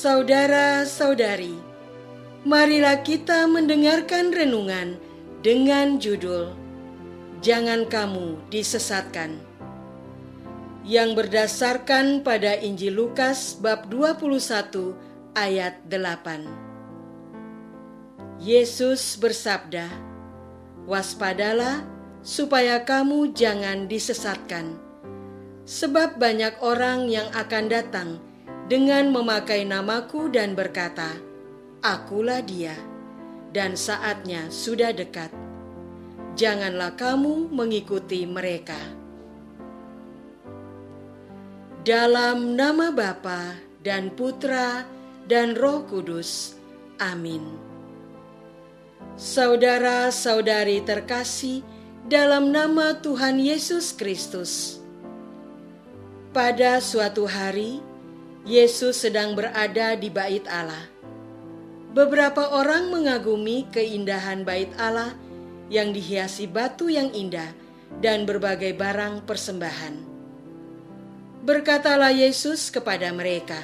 Saudara-saudari, marilah kita mendengarkan renungan dengan judul Jangan Kamu Disesatkan, yang berdasarkan pada Injil Lukas bab 21 ayat 8. Yesus bersabda, "Waspadalah supaya kamu jangan disesatkan, sebab banyak orang yang akan datang dengan memakai namaku dan berkata, 'Akulah Dia,' dan saatnya sudah dekat. Janganlah kamu mengikuti mereka." Dalam nama Bapa dan Putra dan Roh Kudus. Amin. Saudara-saudari terkasih dalam nama Tuhan Yesus Kristus, pada suatu hari Yesus sedang berada di Bait Allah. Beberapa orang mengagumi keindahan Bait Allah yang dihiasi batu yang indah dan berbagai barang persembahan. Berkatalah Yesus kepada mereka,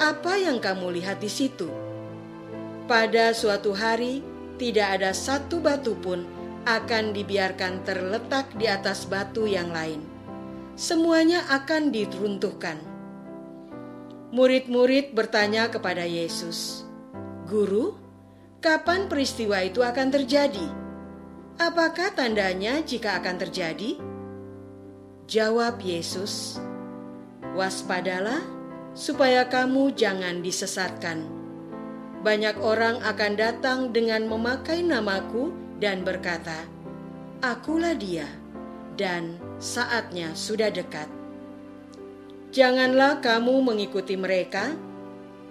"Apa yang kamu lihat di situ? Pada suatu hari tidak ada satu batu pun akan dibiarkan terletak di atas batu yang lain. Semuanya akan diruntuhkan." Murid-murid bertanya kepada Yesus, "Guru, kapan peristiwa itu akan terjadi? Apakah tandanya jika akan terjadi?" Jawab Yesus, "Waspadalah supaya kamu jangan disesatkan. Banyak orang akan datang dengan memakai namaku dan berkata, 'Akulah Dia,' dan saatnya sudah dekat. Janganlah kamu mengikuti mereka,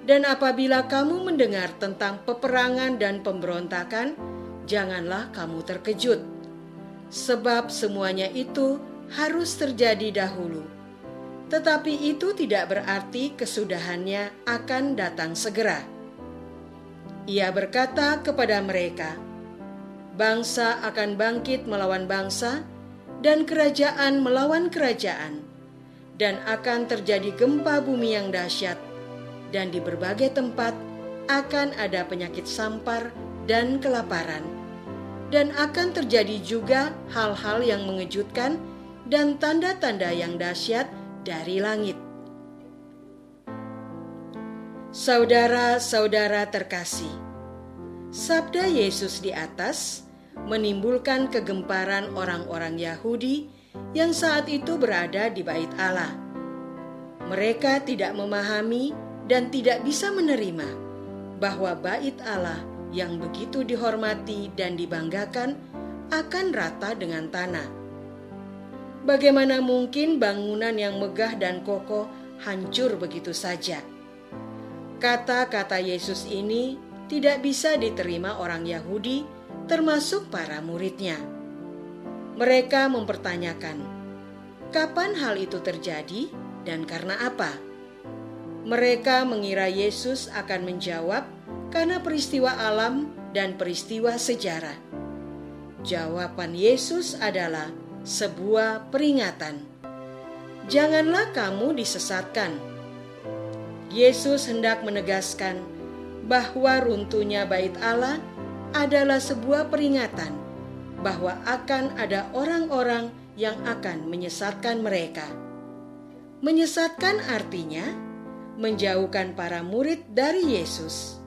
dan apabila kamu mendengar tentang peperangan dan pemberontakan, janganlah kamu terkejut, sebab semuanya itu harus terjadi dahulu. Tetapi itu tidak berarti kesudahannya akan datang segera." Ia berkata kepada mereka, "Bangsa akan bangkit melawan bangsa, dan kerajaan melawan kerajaan, dan akan terjadi gempa bumi yang dahsyat, dan di berbagai tempat akan ada penyakit sampar dan kelaparan, dan akan terjadi juga hal-hal yang mengejutkan dan tanda-tanda yang dahsyat dari langit." Saudara-saudara terkasih, sabda Yesus di atas menimbulkan kegemparan orang-orang Yahudi yang saat itu berada di Bait Allah. Mereka tidak memahami dan tidak bisa menerima bahwa Bait Allah yang begitu dihormati dan dibanggakan akan rata dengan tanah. Bagaimana mungkin bangunan yang megah dan kokoh hancur begitu saja? Kata-kata Yesus ini tidak bisa diterima orang Yahudi, termasuk para muridnya. Mereka mempertanyakan, kapan hal itu terjadi dan karena apa? Mereka mengira Yesus akan menjawab karena peristiwa alam dan peristiwa sejarah. Jawaban Yesus adalah sebuah peringatan. Janganlah kamu disesatkan. Yesus hendak menegaskan bahwa runtuhnya Bait Allah adalah sebuah peringatan bahwa akan ada orang-orang yang akan menyesatkan mereka. Menyesatkan artinya menjauhkan para murid dari Yesus.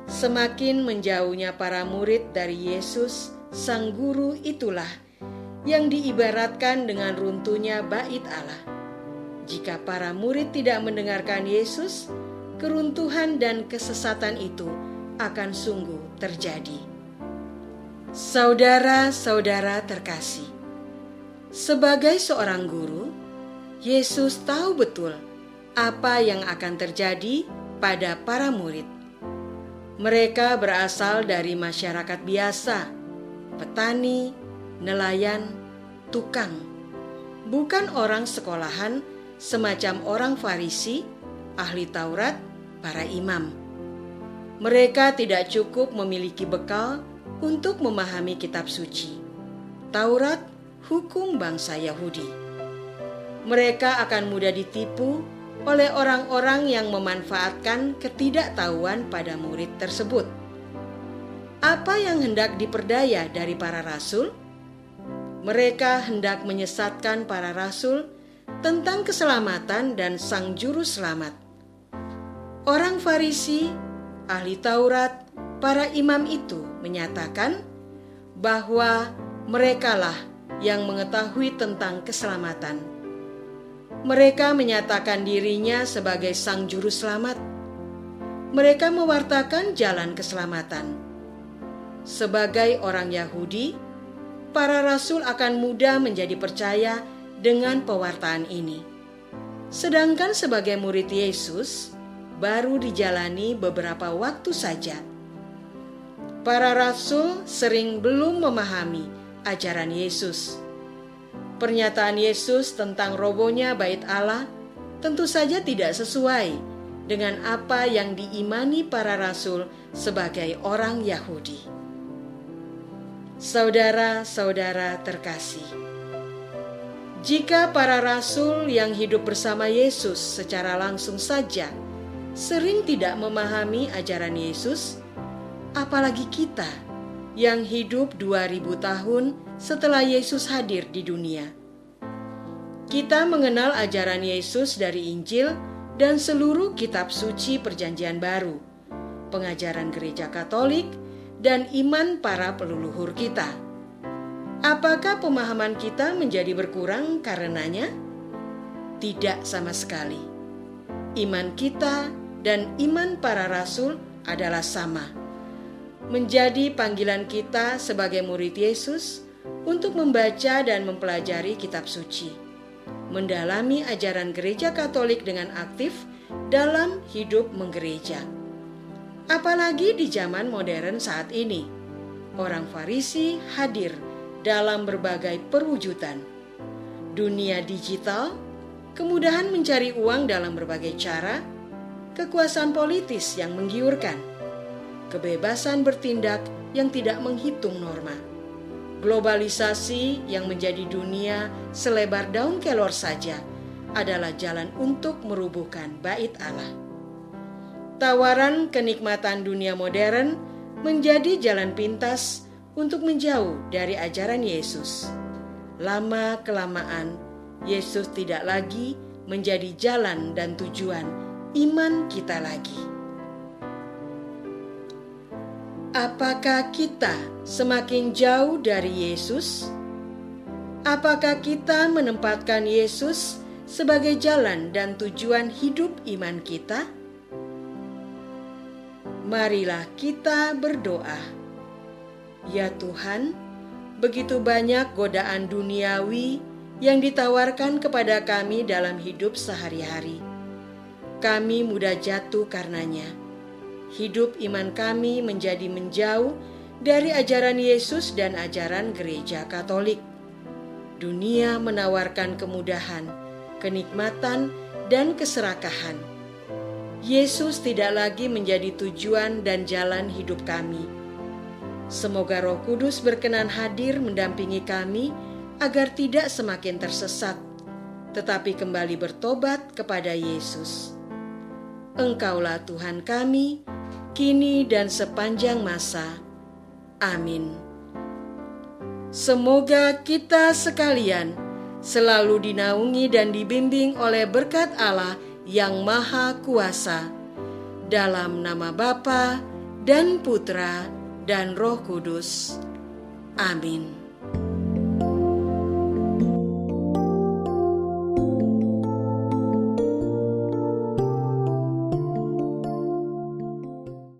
Semakin menjauhnya para murid dari Yesus, Sang Guru itulah yang diibaratkan dengan runtuhnya Bait Allah. Jika para murid tidak mendengarkan Yesus, keruntuhan dan kesesatan itu akan sungguh terjadi. Saudara-saudara terkasih, sebagai seorang guru, Yesus tahu betul apa yang akan terjadi pada para murid. Mereka berasal dari masyarakat biasa, petani, nelayan, tukang, bukan orang sekolahan semacam orang Farisi, ahli Taurat, para imam. Mereka tidak cukup memiliki bekal untuk memahami kitab suci, Taurat, hukum bangsa Yahudi. Mereka akan mudah ditipu oleh orang-orang yang memanfaatkan ketidaktahuan pada murid tersebut. Apa yang hendak diperdaya dari para rasul? Mereka hendak menyesatkan para rasul tentang keselamatan dan Sang Juru Selamat. Orang Farisi, ahli Taurat, para imam itu menyatakan bahwa merekalah yang mengetahui tentang keselamatan. Mereka menyatakan dirinya sebagai Sang Juru Selamat. Mereka mewartakan jalan keselamatan. Sebagai orang Yahudi, para rasul akan mudah menjadi percaya dengan pewartaan ini. Sedangkan sebagai murid Yesus, baru dijalani beberapa waktu saja. Para rasul sering belum memahami ajaran Yesus. Pernyataan Yesus tentang robohnya Bait Allah tentu saja tidak sesuai dengan apa yang diimani para rasul sebagai orang Yahudi. Saudara-saudara terkasih, jika para rasul yang hidup bersama Yesus secara langsung saja sering tidak memahami ajaran Yesus, apalagi kita yang hidup 2000 tahun setelah Yesus hadir di dunia. Kita mengenal ajaran Yesus dari Injil dan seluruh kitab suci Perjanjian Baru, pengajaran Gereja Katolik, dan iman para leluhur kita. Apakah pemahaman kita menjadi berkurang karenanya? Tidak sama sekali. Iman kita dan iman para rasul adalah sama. Menjadi panggilan kita sebagai murid Yesus untuk membaca dan mempelajari kitab suci, mendalami ajaran Gereja Katolik dengan aktif dalam hidup menggereja. Apalagi di zaman modern saat ini, orang Farisi hadir dalam berbagai perwujudan. Dunia digital, kemudahan mencari uang dalam berbagai cara, kekuasaan politis yang menggiurkan, kebebasan bertindak yang tidak menghitung norma, globalisasi yang menjadi dunia selebar daun kelor saja adalah jalan untuk merubuhkan Bait Allah. Tawaran kenikmatan dunia modern menjadi jalan pintas untuk menjauh dari ajaran Yesus. Lama-kelamaan, Yesus tidak lagi menjadi jalan dan tujuan iman kita lagi. Apakah kita semakin jauh dari Yesus? Apakah kita menempatkan Yesus sebagai jalan dan tujuan hidup iman kita? Marilah kita berdoa. Ya Tuhan, begitu banyak godaan duniawi yang ditawarkan kepada kami dalam hidup sehari-hari. Kami mudah jatuh karenanya. Hidup iman kami menjadi menjauh dari ajaran Yesus dan ajaran Gereja Katolik. Dunia menawarkan kemudahan, kenikmatan, dan keserakahan. Yesus tidak lagi menjadi tujuan dan jalan hidup kami. Semoga Roh Kudus berkenan hadir mendampingi kami agar tidak semakin tersesat, tetapi kembali bertobat kepada Yesus. Engkaulah Tuhan kami, kini dan sepanjang masa. Amin. Semoga kita sekalian selalu dinaungi dan dibimbing oleh berkat Allah yang Maha Kuasa, dalam nama Bapa dan Putra dan Roh Kudus. Amin.